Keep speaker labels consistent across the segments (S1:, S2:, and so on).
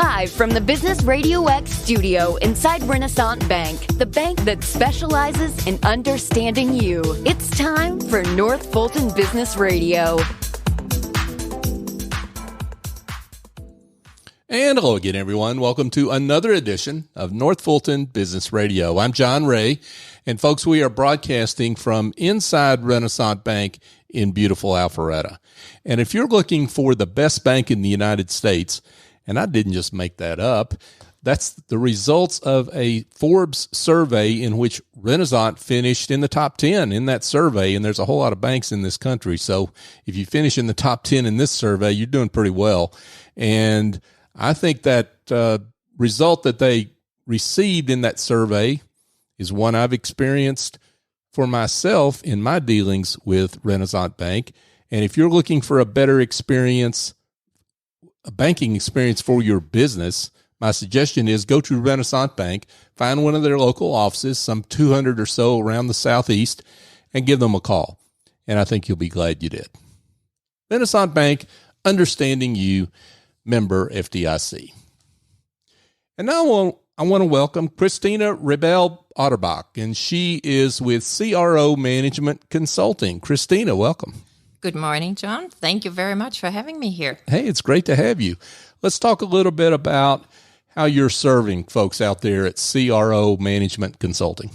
S1: Live from the Business RadioX studio inside Renaissance Bank, the bank that specializes in understanding you. It's time for North Fulton Business Radio.
S2: And hello again, everyone. Welcome to another edition of North Fulton Business Radio. I'm John Ray, and folks, we are broadcasting from inside Renaissance Bank in beautiful Alpharetta. And if you're looking for the best bank in the United States, and I didn't just make that up, that's the results of a Forbes survey in which Renaissance finished in the top 10 in that survey. And there's a whole lot of banks in this country. So if you finish in the top 10 in this survey, you're doing pretty well. And I think that result that they received in that survey is one I've experienced for myself in my dealings with Renaissance Bank. And if you're looking for a better experience, a banking experience for your business, my suggestion is go to Renaissance Bank, find one of their local offices, some 200 or so around the Southeast, and give them a call. And I think you'll be glad you did. Renaissance Bank, understanding you, member FDIC. And now I want to welcome Christina Rebel-Otterbach, and she is with CRO Management Consulting. Christina, welcome.
S3: Good morning, John. Thank you very much for having me here.
S2: Hey, it's great to have you. Let's talk a little bit about how you're serving folks out there at CRO Management Consulting.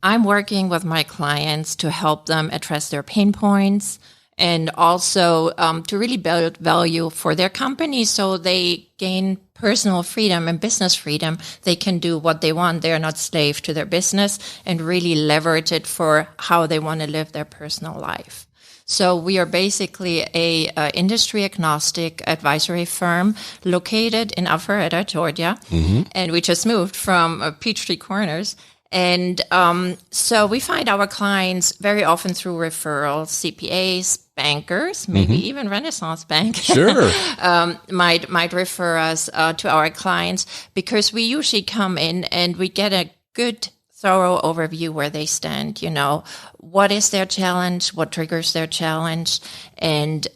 S3: I'm working with my clients to help them address their pain points and also to really build value for their company so they gain personal freedom and business freedom. They can do what they want. They're not slave to their business and really leverage it for how they want to live their personal life. So we are basically a industry agnostic advisory firm located in Alpharetta, Georgia, and we just moved from Peachtree Corners. And so we find our clients very often through referrals, CPAs, bankers, maybe even Renaissance Bank,
S2: sure,
S3: might refer us to our clients because we usually come in and we get a good thorough overview where they stand, you know, what is their challenge, what triggers their challenge, and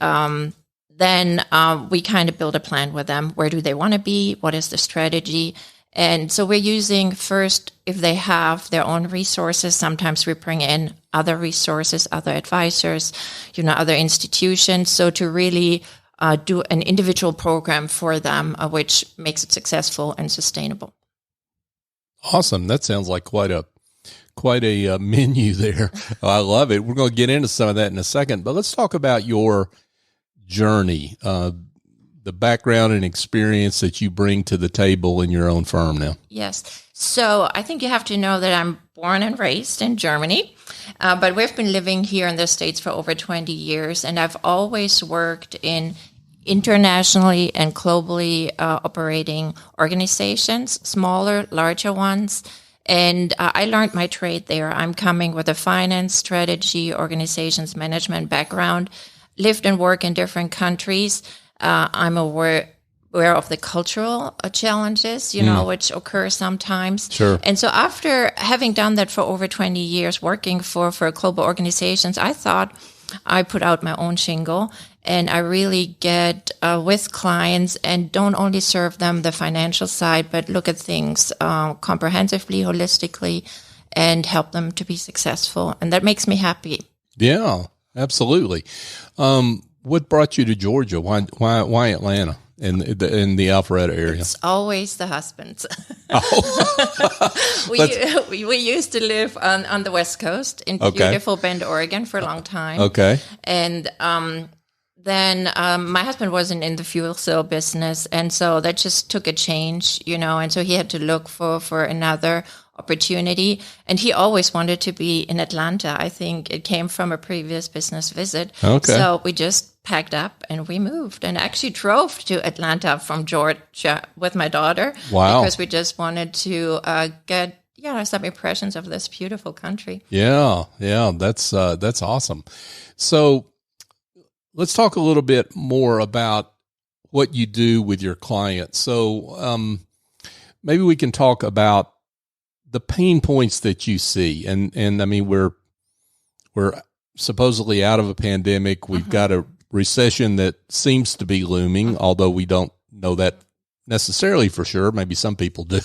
S3: then we kind of build a plan with them. Where do they want to be? What is the strategy? And so we're using first, if they have their own resources, sometimes we bring in other resources, other advisors, you know, other institutions. So to really do an individual program for them, which makes it successful and sustainable.
S2: Awesome. That sounds like quite a menu there. I love it. We're going to get into some of that in a second, but let's talk about your journey, the background and experience that you bring to the table in your own firm now.
S3: Yes. So I think you have to know that I'm born and raised in Germany, but we've been living here in the States for over 20 years, and I've always worked in internationally and globally operating organizations, smaller, larger ones. And I learned my trade there. I'm coming with a finance, strategy, organizations, management background, lived and worked in different countries. I'm aware of the cultural challenges, you know, which occur sometimes.
S2: Sure.
S3: And so after having done that for over 20 years, working for global organizations, I thought I put out my own shingle and I really get with clients and don't only serve them the financial side, but look at things comprehensively, holistically, and help them to be successful. And that makes me happy.
S2: Yeah, absolutely. What brought you to Georgia? Why Atlanta in the Alpharetta area?
S3: It's always the husbands.
S2: Oh.
S3: we used to live on the West Coast in beautiful Bend, Oregon for a long time.
S2: Okay.
S3: And then my husband wasn't in the fuel cell business, and so that just took a change, you know, and so he had to look for another opportunity. And he always wanted to be in Atlanta. I think it came from a previous business visit.
S2: Okay.
S3: So we just packed up and we moved and actually drove to Atlanta from Georgia with my daughter.
S2: Wow.
S3: Because we just wanted to get some impressions of this beautiful country.
S2: Yeah, that's awesome. So let's talk a little bit more about what you do with your clients. So maybe we can talk about the pain points that you see. And I mean, we're supposedly out of a pandemic. We've got a recession that seems to be looming, although we don't know that necessarily for sure. Maybe some people do,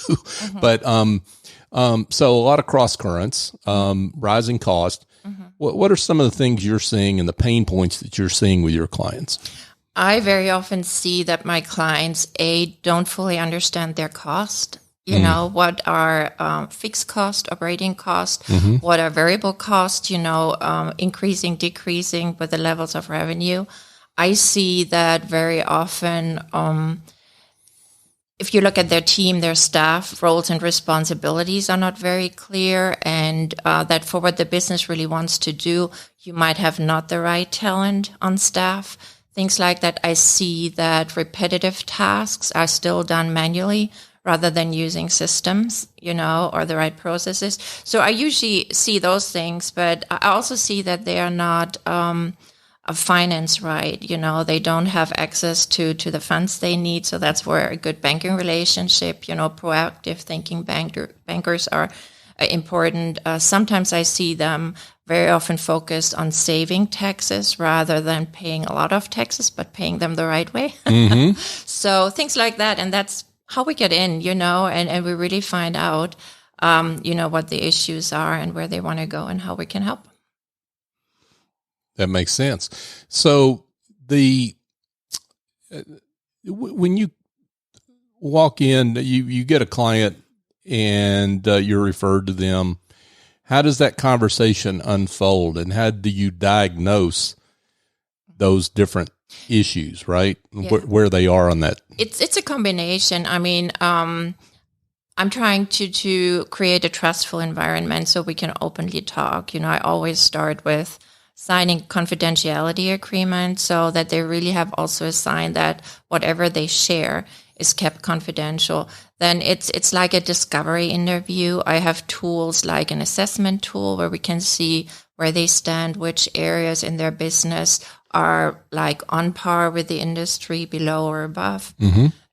S2: but so a lot of cross currents, rising cost. What are some of the things you're seeing and the pain points that you're seeing with your clients?
S3: I very often see that my clients, don't fully understand their cost. You know, what are fixed cost, operating cost, what are variable cost, increasing, decreasing with the levels of revenue. I see that very often. If you look at their team, their staff, roles and responsibilities are not very clear, and that for what the business really wants to do, you might have not the right talent on staff. Things like that. I see that repetitive tasks are still done manually rather than using systems, or the right processes. So I usually see those things, but I also see that they are not finance right. They don't have access to the funds they need. So that's where a good banking relationship, proactive thinking bankers are important. Sometimes I see them very often focused on saving taxes rather than paying a lot of taxes, but paying them the right way. So things like that. And that's how we get in, and we really find out, what the issues are and where they want to go and how we can help.
S2: That makes sense. So when you walk in, you get a client and you're referred to them. How does that conversation unfold, and how do you diagnose those different issues, right? Yeah. Where they are on that?
S3: It's a combination. I mean, I'm trying to create a trustful environment so we can openly talk. I always start with signing confidentiality agreement so that they really have also a sign that whatever they share is kept confidential. Then it's like a discovery interview. I have tools like an assessment tool where we can see where they stand, which areas in their business are like on par with the industry, below or above.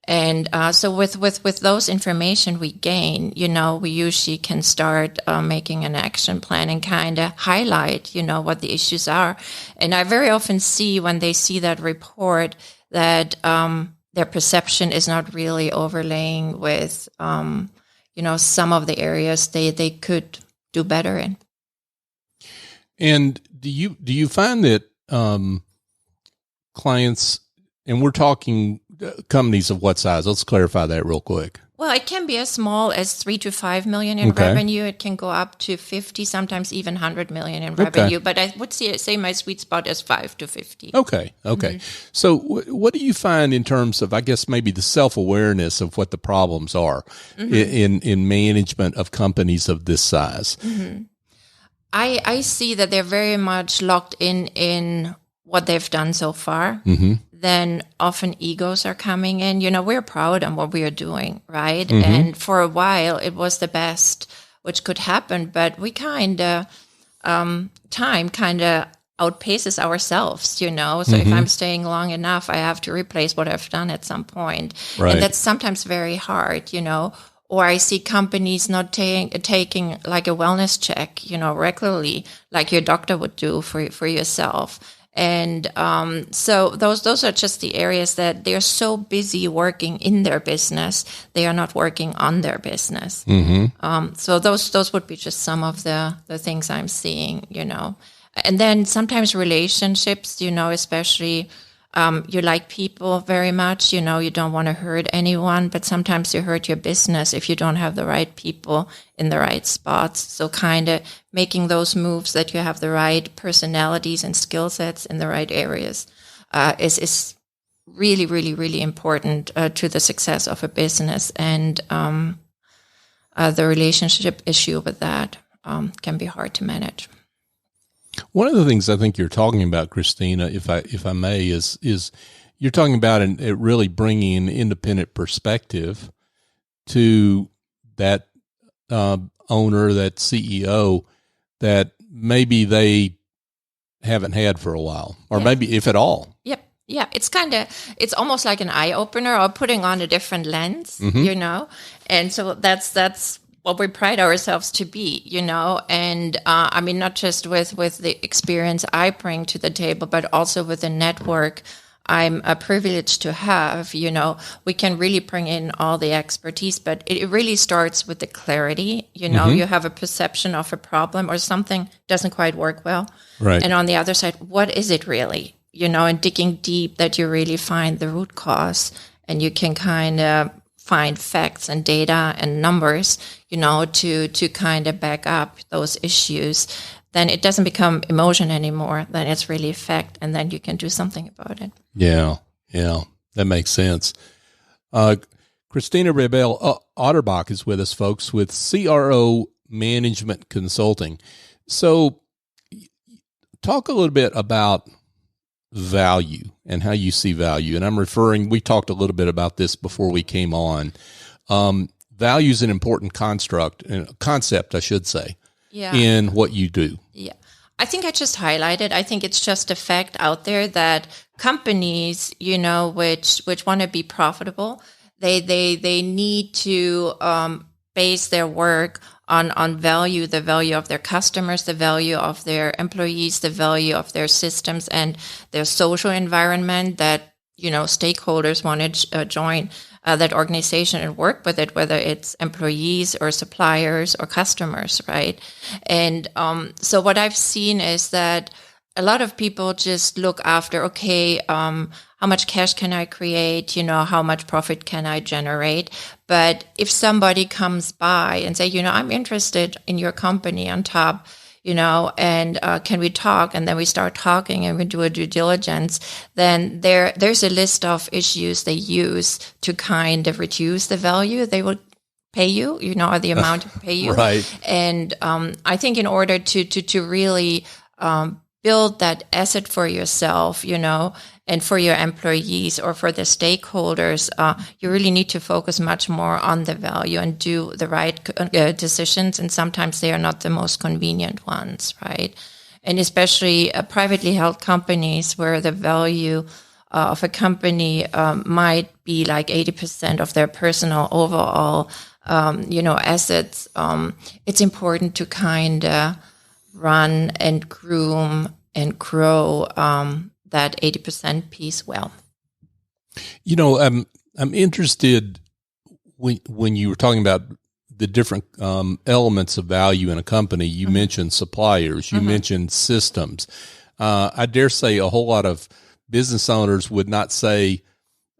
S3: And so with those information we gain, we usually can start making an action plan and kind of highlight, what the issues are. And I very often see when they see that report that their perception is not really overlaying with, some of the areas they could do better in.
S2: And do you find that clients, and we're talking companies of what size? Let's clarify that real quick.
S3: Well, it can be as small as 3 to 5 million in revenue. It can go up to 50, sometimes even 100 million in revenue. But I would say my sweet spot is 5 to 50.
S2: Okay. So what do you find in terms of, I guess, maybe the self-awareness of what the problems are in management of companies of this size?
S3: I see that they're very much locked in what they've done so far. Then often egos are coming in. We're proud of what we are doing, right? And for a while, it was the best which could happen, but we time kind of outpaces ourselves, So if I'm staying long enough, I have to replace what I've done at some point. Right. And that's sometimes very hard, Or I see companies not taking like a wellness check, regularly, like your doctor would do for yourself. And so those are just the areas that they're so busy working in their business, they are not working on their business. So those would be just some of the things I'm seeing, And then sometimes relationships, especially you like people very much, you don't want to hurt anyone, but sometimes you hurt your business if you don't have the right people in the right spots. So kind of making those moves that you have the right personalities and skill sets in the right areas is really, really, really important to the success of a business. And the relationship issue with that can be hard to manage.
S2: One of the things I think you're talking about, Christina, if I may, is you're talking about it really bringing an independent perspective to that owner, that CEO, that maybe they haven't had for a while, or maybe if at all.
S3: Yep. Yeah, it's almost like an eye opener or putting on a different lens, and so that's what we pride ourselves to be, and I mean, not just with the experience I bring to the table, but also with the network I'm privileged to have, we can really bring in all the expertise, but it really starts with the clarity. You have a perception of a problem or something doesn't quite work well.
S2: Right.
S3: And on the other side, what is it really? And digging deep that you really find the root cause and you can kind of find facts and data and numbers, to kind of back up those issues. Then it doesn't become emotion anymore. Then it's really a fact, and then you can do something about it.
S2: Yeah, that makes sense. Christina Rebel-Otterbach is with us, folks, with CRO Management Consulting. So talk a little bit about value and how you see value. And we talked a little bit about this before we came on. Value is an important concept, I should say, in what you do.
S3: Yeah. I think I just highlighted, I think it's just a fact out there that companies, which want to be profitable, they need to base their work on value, the value of their customers, the value of their employees, the value of their systems and their social environment that, stakeholders want to join that organization and work with it, whether it's employees or suppliers or customers, right? And so what I've seen is that a lot of people just look after, how much cash can I create? How much profit can I generate? But if somebody comes by and say, I'm interested in your company on top, and can we talk? And then we start talking and we do a due diligence. Then there's a list of issues they use to kind of reduce the value they will pay you, or the amount to pay you.
S2: Right.
S3: And I think in order to really build that asset for yourself, and for your employees or for the stakeholders, you really need to focus much more on the value and do the right decisions. And sometimes they are not the most convenient ones, right? And especially privately held companies where the value of a company might be like 80% of their personal overall, assets. It's important to kind of run and groom and grow that 80% piece well.
S2: I'm interested when you were talking about the different elements of value in a company. You mentioned suppliers, you mentioned systems. I dare say a whole lot of business owners would not say,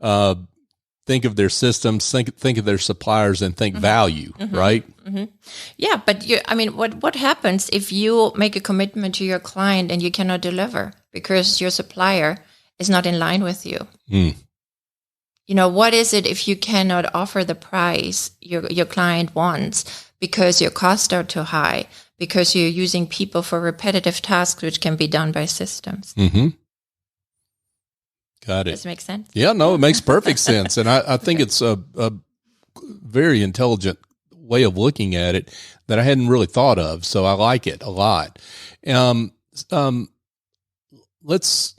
S2: think of their systems, think of their suppliers, and think value, right?
S3: Yeah, but what happens if you make a commitment to your client and you cannot deliver because your supplier is not in line with you? What is it if you cannot offer the price your client wants because your costs are too high, because you're using people for repetitive tasks which can be done by systems?
S2: Got it.
S3: Does it make sense?
S2: Yeah, no, it makes perfect sense. And I think it's a very intelligent way of looking at it that I hadn't really thought of. So I like it a lot. Let's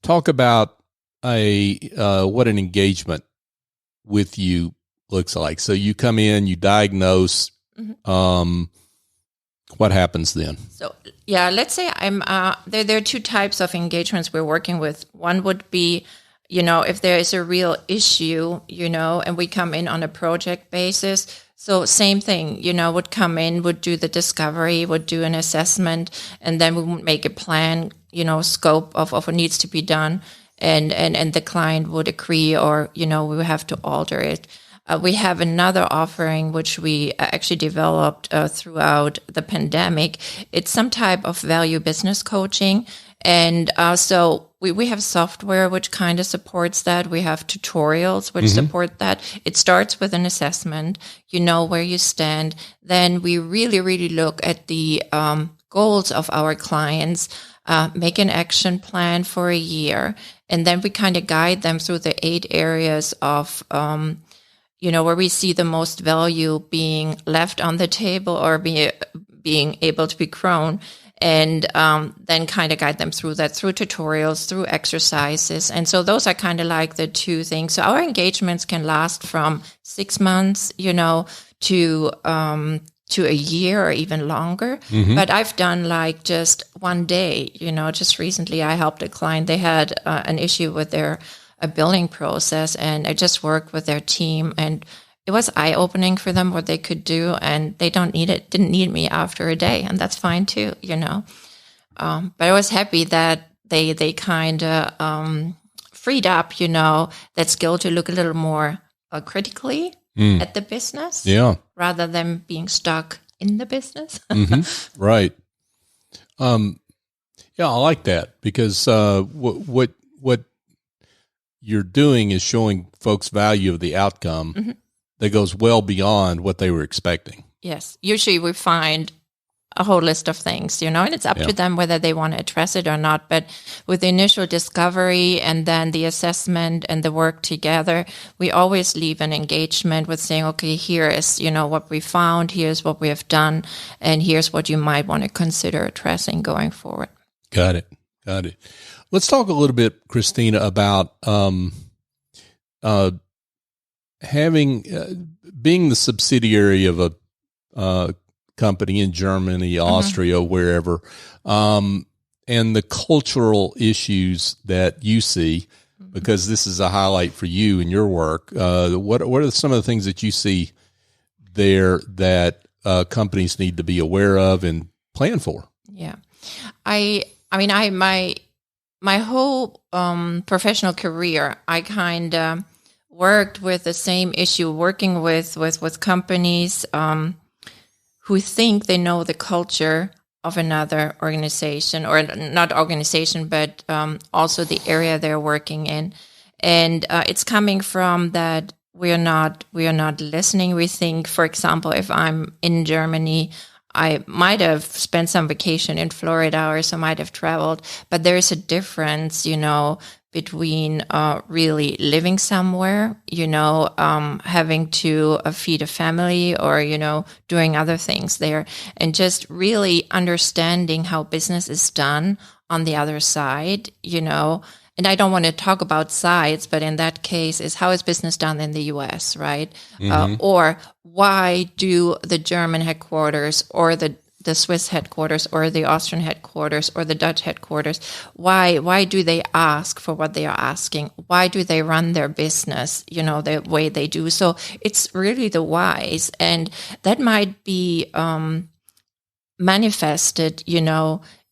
S2: talk about what an engagement with you looks like. So you come in, you diagnose, what happens then?
S3: So, let's say there are two types of engagements we're working with. One would be, if there is a real issue, and we come in on a project basis. So same thing, would come in, would do the discovery, would do an assessment, and then we would make a plan, scope of what needs to be done. And the client would agree or, we would have to alter it. We have another offering which we actually developed throughout the pandemic. It's some type of value business coaching. And so we have software which kind of supports that. We have tutorials which support that. It starts with an assessment. You know where you stand. Then we really, really look at the goals of our clients, make an action plan for a year. And then we kind of guide them through the 8 areas of where we see the most value being left on the table or being able to be grown, and then kind of guide them through that, through tutorials, through exercises. And so those are kind of like the two things. So our engagements can last from 6 months, to to a year or even longer. But I've done like just one day, just recently I helped a client. They had an issue with their billing process, and I just worked with their team, and it was eye-opening for them what they could do, and they didn't need me after a day, and that's fine too, But I was happy that they kind of freed up, that skill to look a little more critically at the business, rather than being stuck in the business.
S2: Right. Yeah, I like that, because what you're doing is showing folks value of the outcome that goes well beyond what they were expecting.
S3: Yes. Usually we find a whole list of things, and it's up to them whether they want to address it or not. But with the initial discovery and then the assessment and the work together, we always leave an engagement with saying, okay, here is, what we found, here's what we have done, and here's what you might want to consider addressing going forward. Got it.
S2: Let's talk a little bit, Christina, about being the subsidiary of a company in Germany, Austria, wherever, and the cultural issues that you see, because this is a highlight for you in your work. What are some of the things that you see there that companies need to be aware of and plan for?
S3: Yeah, my whole professional career, I kind of worked with the same issue, working with companies who think they know the culture of another organization, or not organization, but also the area they're working in. And it's coming from that we are not listening. We think, for example, if I'm in Germany, I might have spent some vacation in Florida, or so might have traveled, but there's a difference, between really living somewhere, having to feed a family, or, doing other things there, and just really understanding how business is done on the other side, And I don't want to talk about sides, but in that case is how is business done in the U.S., right? Or why do the German headquarters, or the Swiss headquarters, or the Austrian headquarters, or the Dutch headquarters, why do they ask for what they are asking? Why do they run their business, the way they do? So it's really the whys, and that might be manifested,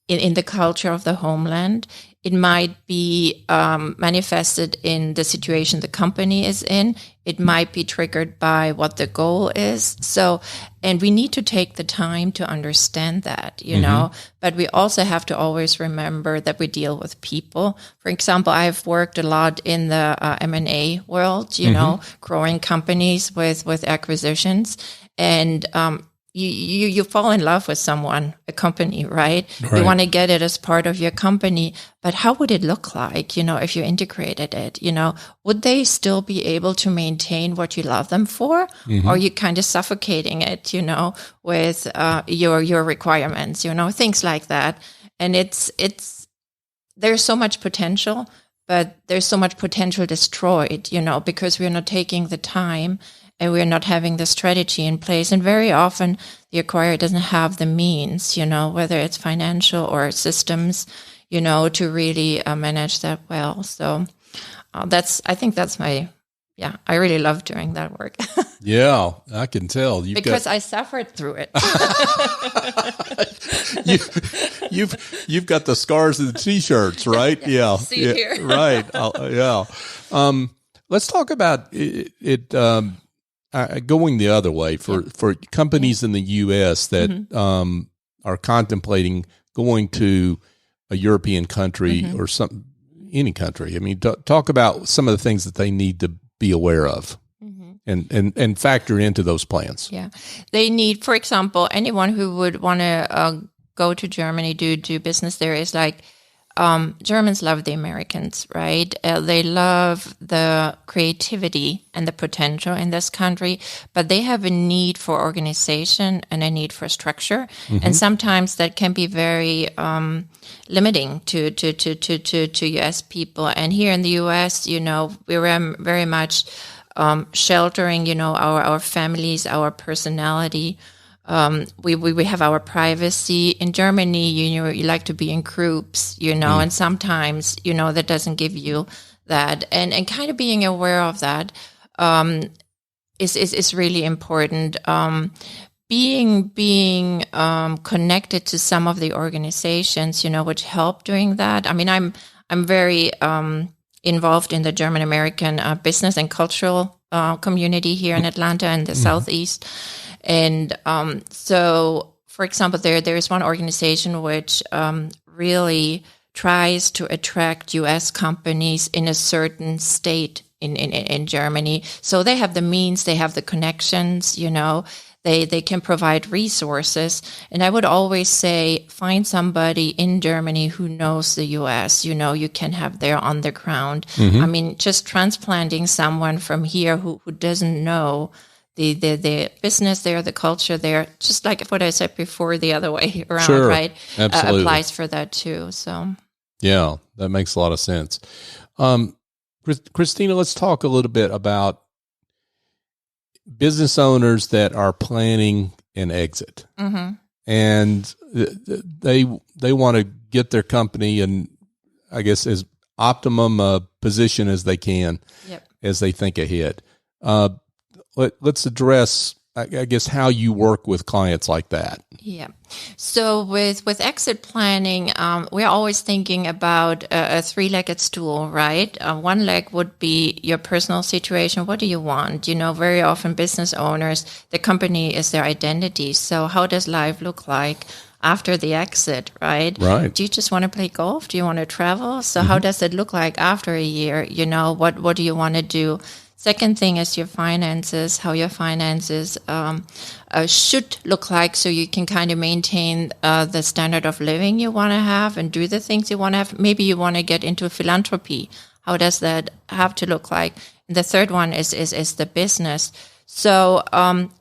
S3: in the culture of the homeland. It might be manifested in the situation the company is in. It might be triggered by what the goal is. So, and we need to take the time to understand that, but we also have to always remember that we deal with people. For example, I've worked a lot in the M&A world, growing companies with acquisitions, and you fall in love with someone, a company, right? You want to get it as part of your company, but how would it look like, if you integrated it, would they still be able to maintain what you love them for? Or are you kind of suffocating it, with your requirements, things like that. And there's so much potential, but there's so much potential destroyed, because we're not taking the time, and we're not having the strategy in place. And very often the acquirer doesn't have the means, whether it's financial or systems, to really manage that well. So I think that's I really love doing that work.
S2: Yeah, I can tell.
S3: Because I suffered through it.
S2: You've got the scars of the T-shirts, right? Yeah.
S3: See it here.
S2: Right. Yeah. Let's talk about it going the other way for companies in the U.S. that are contemplating going to a European country or any country. I mean, talk about some of the things that they need to be aware of and factor into those plans. Yeah,
S3: they need, for example, anyone who would want to go to Germany to do business there is like, Germans love the Americans, right? They love the creativity and the potential in this country, but they have a need for organization and a need for structure. And sometimes that can be very limiting to U.S. people. And here in the U.S., we're very much sheltering, our families, our personality. we have our privacy. In Germany, you like to be in groups, and sometimes, that doesn't give you that. And kind of being aware of that is really important. Being connected to some of the organizations, which help doing that. I mean, I'm very involved in the German American business and cultural community here in Atlanta and the Southeast. And so, for example, there is one organization which really tries to attract U.S. companies in a certain state in Germany. So they have the means, they have the connections, They can provide resources. And I would always say, find somebody in Germany who knows the U.S. You can have there on the ground. I mean, just transplanting someone from here who doesn't know the business there, the culture there, just like what I said before, the other way around,
S2: sure,
S3: right?
S2: Absolutely.
S3: Applies for that too. So,
S2: yeah, that makes a lot of sense. Christina, let's talk a little bit about business owners that are planning an exit, and they want to get their company in, I guess, as optimum position as they can, as they think ahead. Let's address, I guess, how you work with clients like that.
S3: Yeah. So with exit planning, we're always thinking about a three-legged stool, right? One leg would be your personal situation. What do you want? Very often business owners, the company is their identity. So how does life look like after the exit, right?
S2: Right.
S3: Do you just want to play golf? Do you want to travel? So how does it look like after a year? What do you want to do? Second thing is your finances, how your finances should look like, so you can kind of maintain the standard of living you want to have and do the things you want to have. Maybe you want to get into philanthropy. How does that have to look like? And the third one is the business. So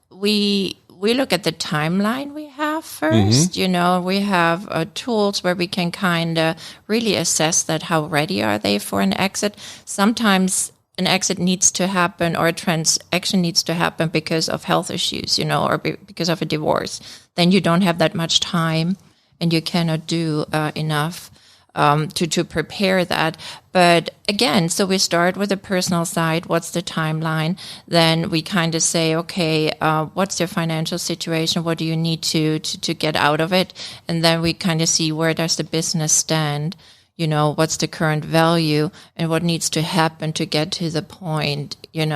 S3: we look at the timeline we have first. We have tools where we can kind of really assess that, how ready are they for an exit. Sometimes an exit needs to happen or a transaction needs to happen because of health issues, or because of a divorce. Then you don't have that much time and you cannot do enough to prepare that. But again, so we start with the personal side. What's the timeline? Then we kind of say, okay, what's your financial situation? What do you need to get out of it? And then we kind of see, where does the business stand? What's the current value and what needs to happen to get to the point, you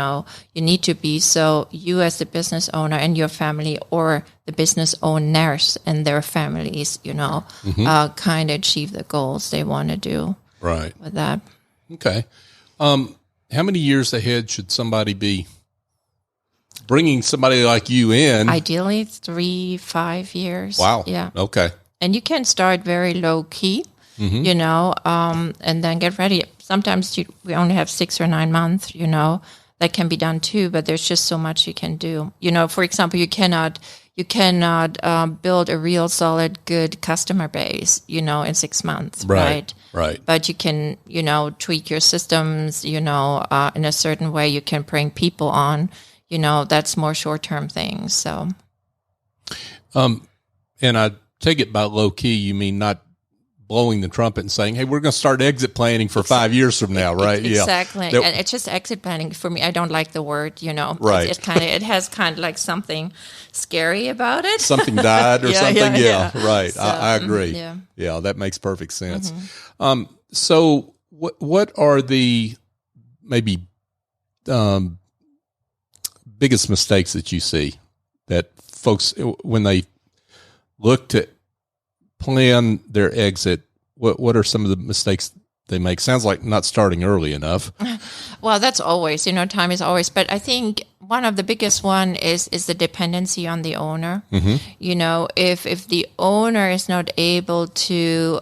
S3: need to be. So you as the business owner and your family, or the business owners and their families, kind of achieve the goals they want to do.
S2: Right.
S3: With that.
S2: Okay. How many years ahead should somebody be bringing somebody like you in?
S3: Ideally 3-5 years.
S2: Wow.
S3: Yeah.
S2: Okay.
S3: And you can start very low key. And then get ready. Sometimes we only have 6 or 9 months, that can be done too, but there's just so much you can do. For example, you cannot build a real solid, good customer base, in 6 months, right?
S2: Right.
S3: But you can, tweak your systems, in a certain way. You can bring people on, that's more short-term things. So,
S2: and I take it by low key, you mean not blowing the trumpet and saying, hey, we're going to start exit planning for 5 years from now, right?
S3: Exactly.
S2: Yeah.
S3: And it's just exit planning for me. I don't like the word,
S2: Right.
S3: It has kind of like something scary about it.
S2: Something died or something. Yeah. Right.
S3: So,
S2: I agree.
S3: Yeah.
S2: That makes perfect sense. So what are the maybe biggest mistakes that you see that folks, when they look to plan their exit, what are some of the mistakes they make? Sounds like not starting early enough.
S3: Well, that's always, time is always, but I think one of the biggest one is the dependency on the owner. If the owner is not able to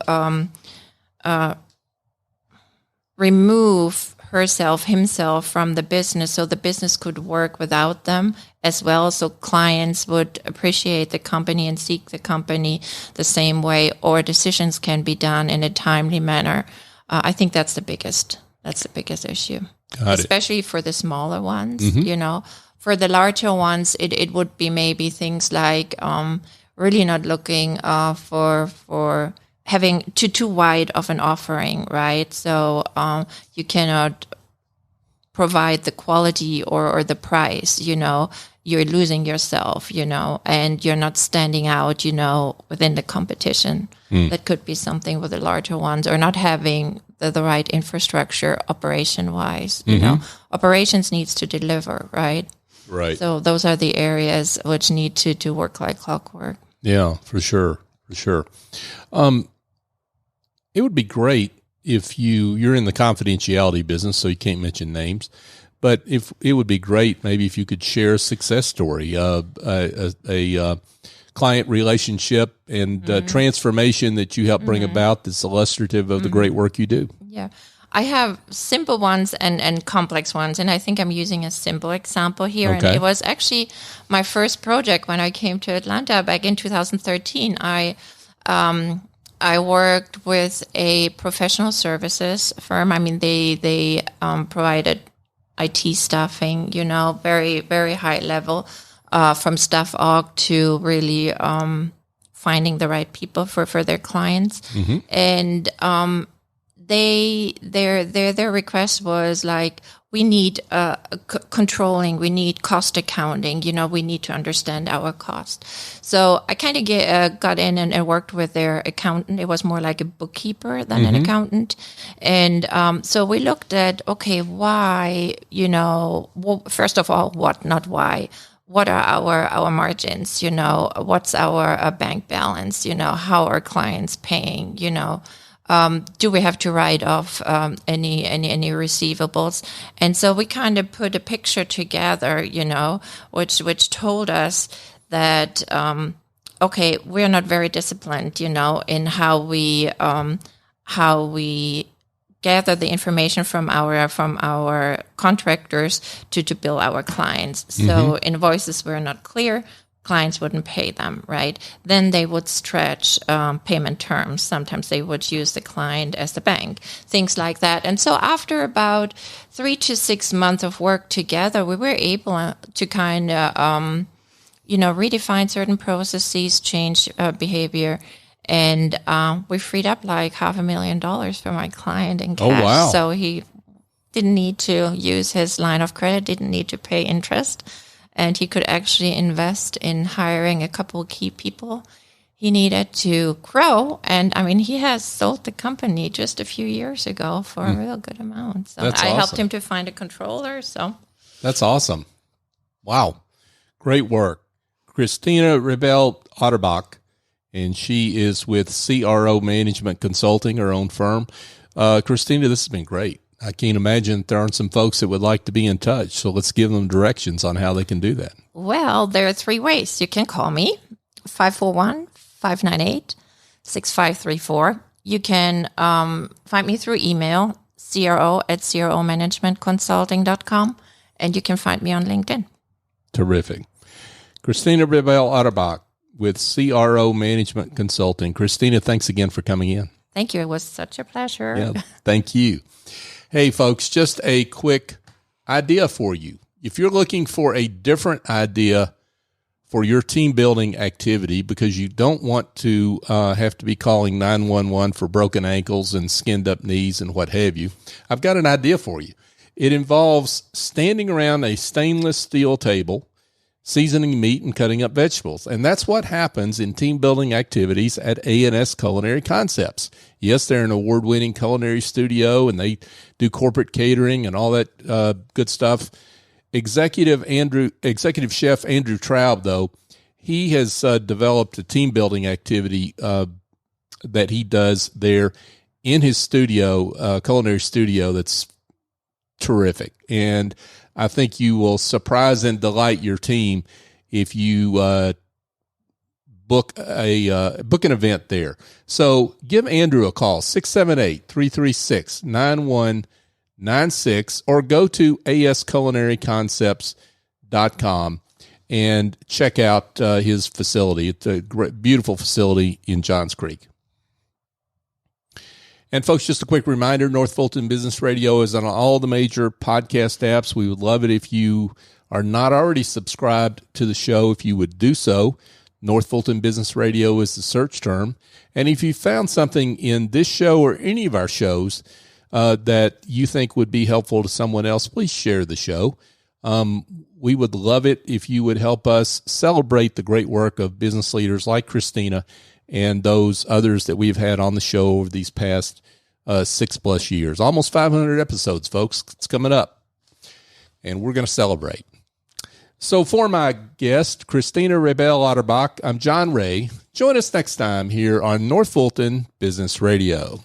S3: remove himself from the business, so the business could work without them as well, so clients would appreciate the company and seek the company the same way, or decisions can be done in a timely manner. I think that's the biggest issue. Especially for the smaller ones, For the larger ones, it would be maybe things like really not looking for having too wide of an offering, right? So you cannot provide the quality or the price, you're losing yourself, and you're not standing out, within the competition. That could be something with the larger ones, or not having the right infrastructure operation-wise. Operations needs to deliver, right?
S2: Right.
S3: So those are the areas which need to work like clockwork.
S2: Yeah, for sure. It would be great if you're in the confidentiality business, so you can't mention names, but if it would be great, maybe if you could share a success story, a client relationship and transformation that you help bring about that's illustrative of the great work you do.
S3: Yeah. I have simple ones and complex ones, and I think I'm using a simple example here.
S2: Okay.
S3: And it was actually my first project when I came to Atlanta back in 2013. I worked with a professional services firm. I mean, they provided IT staffing, very, very high level, from staff aug to really finding the right people for their clients. And their request was like, we need controlling, we need cost accounting, we need to understand our cost. So I kind of got in and worked with their accountant. It was more like a bookkeeper than an accountant. And so we looked at, okay, why, first of all, what, not why. What are our margins? What's our bank balance? How are clients paying? Do we have to write off any receivables? And so we kind of put a picture together, which told us that okay, we're not very disciplined, in how we gather the information from our contractors to bill our clients. So invoices were not clear. Clients wouldn't pay them, right? Then they would stretch payment terms. Sometimes they would use the client as the bank, things like that. And so after about 3 to 6 months of work together, we were able to kind of, redefine certain processes, change behavior. And we freed up like $500,000 for my client in cash.
S2: Oh, wow.
S3: So he didn't need to use his line of credit, didn't need to pay interest. And he could actually invest in hiring a couple of key people he needed to grow. And I mean, he has sold the company just a few years ago for a real good amount. So
S2: That's
S3: I
S2: awesome.
S3: helped him to find a controller. So
S2: That's awesome. Wow. Great work. Christina Rebel-Otterbach, and she is with CRO Management Consulting, her own firm. Christina, this has been great. I can't imagine there aren't some folks that would like to be in touch. So let's give them directions on how they can do that.
S3: Well, there are 3 ways. You can call me, 541-598-6534. You can find me through email, cro@cromanagementconsulting.com, and you can find me on LinkedIn.
S2: Terrific. Christina Rebel-Otterbach with CRO Management Consulting. Christina, thanks again for coming in.
S3: Thank you. It was such a pleasure.
S2: Yeah, thank you. Hey, folks, just a quick idea for you. If you're looking for a different idea for your team building activity because you don't want to have to be calling 911 for broken ankles and skinned up knees and what have you, I've got an idea for you. It involves standing around a stainless steel table, seasoning meat and cutting up vegetables. And that's what happens in team building activities at A&S Culinary Concepts. Yes, they're an award-winning culinary studio, and they do corporate catering and all that good stuff. Executive Chef Andrew Traub, though, he has developed a team building activity that he does there in his studio, culinary studio, that's terrific. And I think you will surprise and delight your team if you book an event there. So give Andrew a call, 678-336-9196, or go to asculinaryconcepts.com and check out his facility. It's a great, beautiful facility in Johns Creek. And folks, just a quick reminder, North Fulton Business Radio is on all the major podcast apps. We would love it if you are not already subscribed to the show, if you would do so. North Fulton Business Radio is the search term. And if you found something in this show or any of our shows that you think would be helpful to someone else, please share the show. We would love it if you would help us celebrate the great work of business leaders like Christina and those others that we've had on the show over these past 6+ years. Almost 500 episodes, folks. It's coming up, and we're going to celebrate. So for my guest, Christina Rebel-Otterbach, I'm John Ray. Join us next time here on North Fulton Business Radio.